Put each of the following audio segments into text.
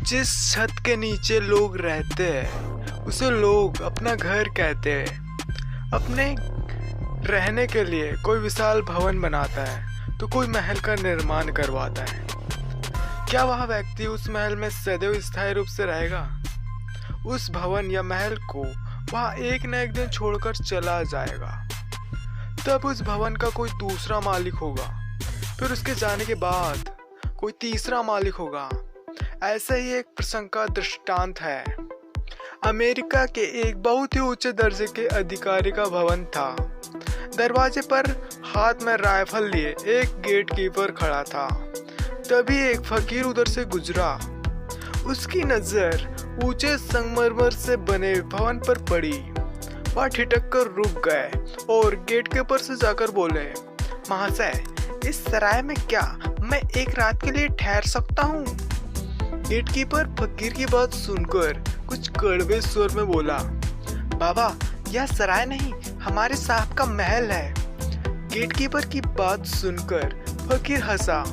जिस छत के नीचे लोग रहते हैं उसे लोग अपना घर कहते हैं। अपने रहने के लिए कोई विशाल भवन बनाता है तो कोई महल का निर्माण करवाता है। क्या वह व्यक्ति उस महल में सदैव स्थायी रूप से रहेगा? उस भवन या महल को वह एक न एक दिन छोड़कर चला जाएगा। तब उस भवन का कोई दूसरा मालिक होगा, फिर उसके जाने के बाद कोई तीसरा मालिक होगा। ऐसा ही एक प्रसंग का दृष्टांत है। अमेरिका के एक बहुत ही ऊंचे दर्जे के अधिकारी का भवन था। दरवाजे पर हाथ में राइफल लिए एक गेट कीपर खड़ा था। तभी एक फकीर उधर से गुजरा। उसकी नजर ऊंचे संगमरमर से बने भवन पर पड़ी। वह ठिठक कर रुक गए और गेट कीपर से जाकर बोले, महाशय, इस सराय में क्या मैं एक रात के लिए ठहर सकता हूँ? गेट कीपर फकीर की बात सुनकर कुछ कड़वे स्वर में बोला, बाबा, यह सराय नहीं, हमारे साहब का महल है। गेट कीपर की बात सुनकर फकीर हंसा।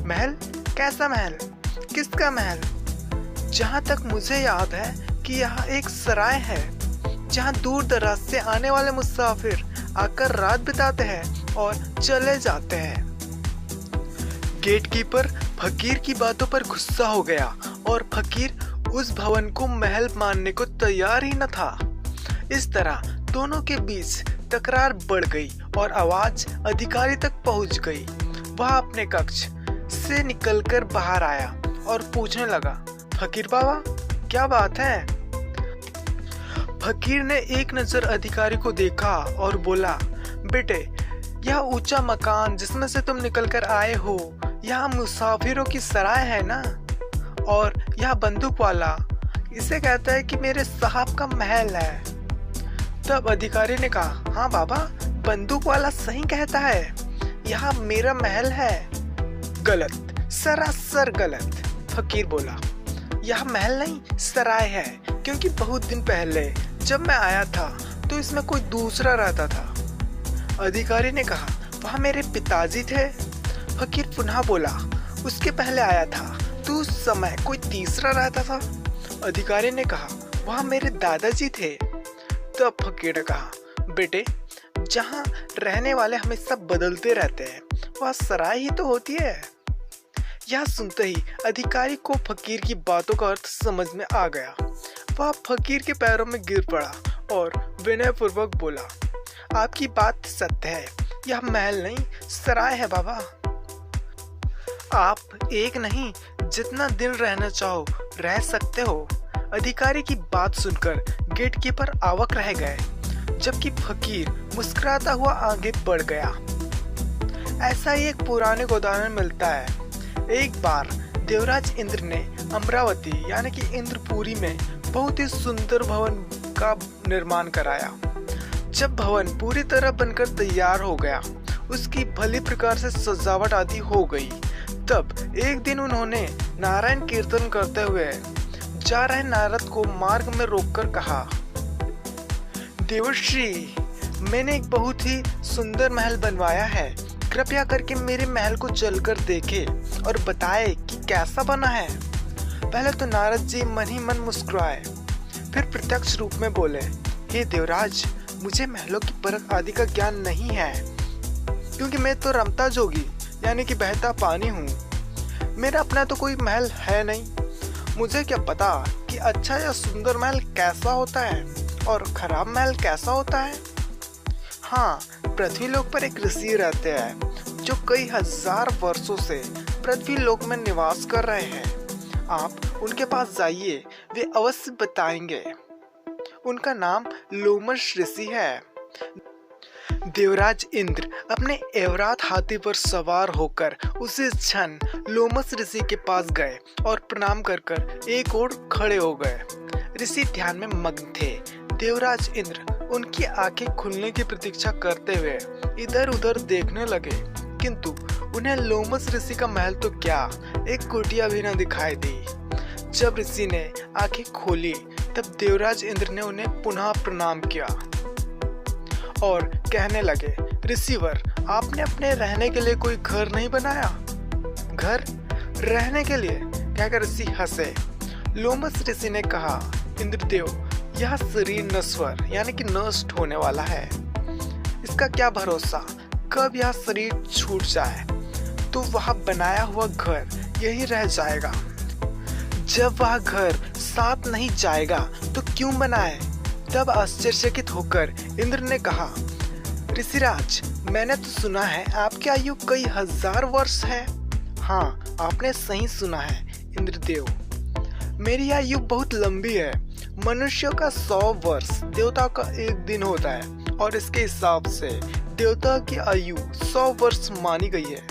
महल? कैसा महल? किसका महल? जहाँ तक मुझे याद है कि यहाँ एक सराय है जहाँ दूर दराज से आने वाले मुसाफिर आकर रात बिताते हैं और चले जाते हैं। गेट कीपर फकीर की बातों पर गुस्सा हो गया और फकीर उस भवन को महल मानने को तैयार ही न था। इस तरह दोनों के बीच तकरार बढ़ गई और आवाज अधिकारी तक पहुंच गई। वह अपने कक्ष से निकलकर बाहर आया और पूछने लगा, फकीर बाबा, क्या बात है? फकीर ने एक नजर अधिकारी को देखा और बोला, बेटे, यह ऊंचा मकान जिसमें से तुम निकलकर आए हो, यह मुसाफिरों की सराय है ना? और यह बंदूक वाला इसे कहता है कि मेरे साहब का महल है। तब अधिकारी ने कहा, हाँ बाबा, बंदूक वाला सही कहता है, यह मेरा महल है। गलत, सरासर गलत, फकीर बोला। यह महल नहीं, सराय है, क्योंकि बहुत दिन पहले जब मैं आया था तो इसमें कोई दूसरा रहता था। अधिकारी ने कहा, वह मेरे पिताजी थे। फकीर पुनः बोला, उसके पहले आया था तो उस समय कोई तीसरा रहता था। अधिकारी ने कहा, वह मेरे दादाजी थे। तब फकीर ने कहा, बेटे, जहाँ रहने वाले हमेशा बदलते रहते हैं वह सराय ही तो होती है। यह सुनते ही अधिकारी को फकीर की बातों का अर्थ समझ में आ गया। वह फकीर के पैरों में गिर पड़ा और विनय पूर्वक बोला, आपकी बात सत्य है, यह महल नहीं, सराय है बाबा। आप एक नहीं, जितना दिन रहना चाहो रह सकते हो। अधिकारी की बात सुनकर गेटकीपर अवाक रह गए, जबकि फकीर मुस्कुराता हुआ आगे बढ़ गया। ऐसा ही एक पौराणिक उदाहरण मिलता है। एक बार देवराज इंद्र ने अमरावती यानी कि इंद्रपुरी में बहुत ही सुंदर भवन का निर्माण कराया। जब भवन पूरी तरह बनकर तैयार हो गया, उसकी भली प्रकार से सजावट आदि हो गई, तब एक दिन उन्होंने नारायण कीर्तन करते हुए जा रहे नारद को मार्ग में रोककर कहा, देवर्षि, मैंने एक बहुत ही सुंदर महल बनवाया है, कृपया करके मेरे महल को चलकर देखे और बताए कि कैसा बना है। पहले तो नारद जी मन ही मन मुस्कुराए, फिर प्रत्यक्ष रूप में बोले, हे देवराज, मुझे महलों की परख आदि का ज्ञान नहीं है, क्योंकि मैं तो रमता जोगी यानी कि बहता पानी हूँ। मेरा अपना तो कोई महल है नहीं। मुझे क्या पता कि अच्छा या सुंदर महल कैसा होता है और खराब महल कैसा होता है। हाँ, पृथ्वी लोक पर एक ऋषि रहते हैं जो कई हजार वर्षों से पृथ्वी लोक में निवास कर रहे हैं। आप उनके पास जाइए, वे अवश्य बताएंगे। उनका नाम लोमश ऋषि है। देवराज इंद्र अपने एवरात हाथी पर सवार होकर उसी क्षण लोमश ऋषि के पास गए और प्रणाम कर कर एक ओर खड़े हो गए। ऋषि ध्यान में मग्न थे। देवराज इंद्र उनकी आंखें खुलने की प्रतीक्षा करते हुए इधर उधर देखने लगे, किंतु उन्हें लोमश ऋषि का महल तो क्या, एक कुटिया भी न दिखाई दी। जब ऋषि ने आंखें खोली तब देवराज इंद्र ने उन्हें पुनः प्रणाम किया और कहने लगे, ऋषिवर, आपने अपने रहने के लिए कोई घर नहीं बनाया? घर रहने के लिए? कहकर ऋषि हंसे लोमस ऋषि ने कहा, इंद्रदेव, यह शरीर नश्वर यानी कि नष्ट होने वाला है। इसका क्या भरोसा कब यह शरीर छूट जाए, तो वह बनाया हुआ घर यही रह जाएगा। जब वह घर साथ नहीं जाएगा तो क्यों बनाए। तब आश्चर्यचकित होकर इंद्र ने कहा, ऋषिराज, मैंने तो सुना है आपकी आयु कई हजार वर्ष है। हाँ, आपने सही सुना है इंद्रदेव, मेरी आयु बहुत लंबी है। मनुष्यों का 100 वर्ष देवताओं का 1 दिन होता है और इसके हिसाब से देवता की आयु 100 वर्ष मानी गई है।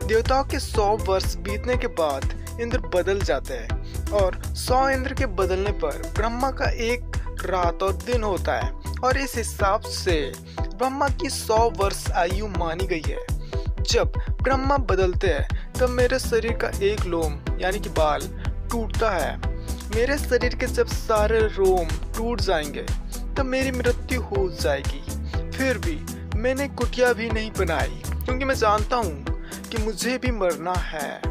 देवताओं के 100 वर्ष बीतने के बाद इंद्र बदल जाते हैं और 100 इंद्र के बदलने पर ब्रह्मा का 1 रात और दिन होता है और इस हिसाब से ब्रह्मा की 100 वर्ष आयु मानी गई है। जब ब्रह्मा बदलते हैं तब मेरे शरीर का 1 लोम यानी कि बाल टूटता है। मेरे शरीर के जब सारे रोम टूट जाएंगे तब मेरी मृत्यु हो जाएगी। फिर भी मैंने कुटिया भी नहीं बनाई क्योंकि मैं जानता हूँ कि मुझे भी मरना है।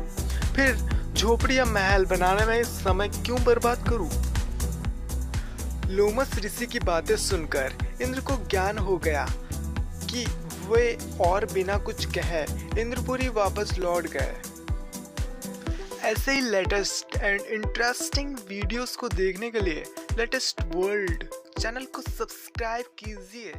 फिर झोपड़ी या महल बनाने में समय क्यों बर्बाद करूं? लोमस ऋषि की बातें सुनकर इंद्र को ज्ञान हो गया कि वे और बिना कुछ कहे इंद्रपुरी वापस लौट गए। ऐसे ही लेटेस्ट एंड इंटरेस्टिंग वीडियोस को देखने के लिए लेटेस्ट वर्ल्ड चैनल को सब्सक्राइब कीजिए।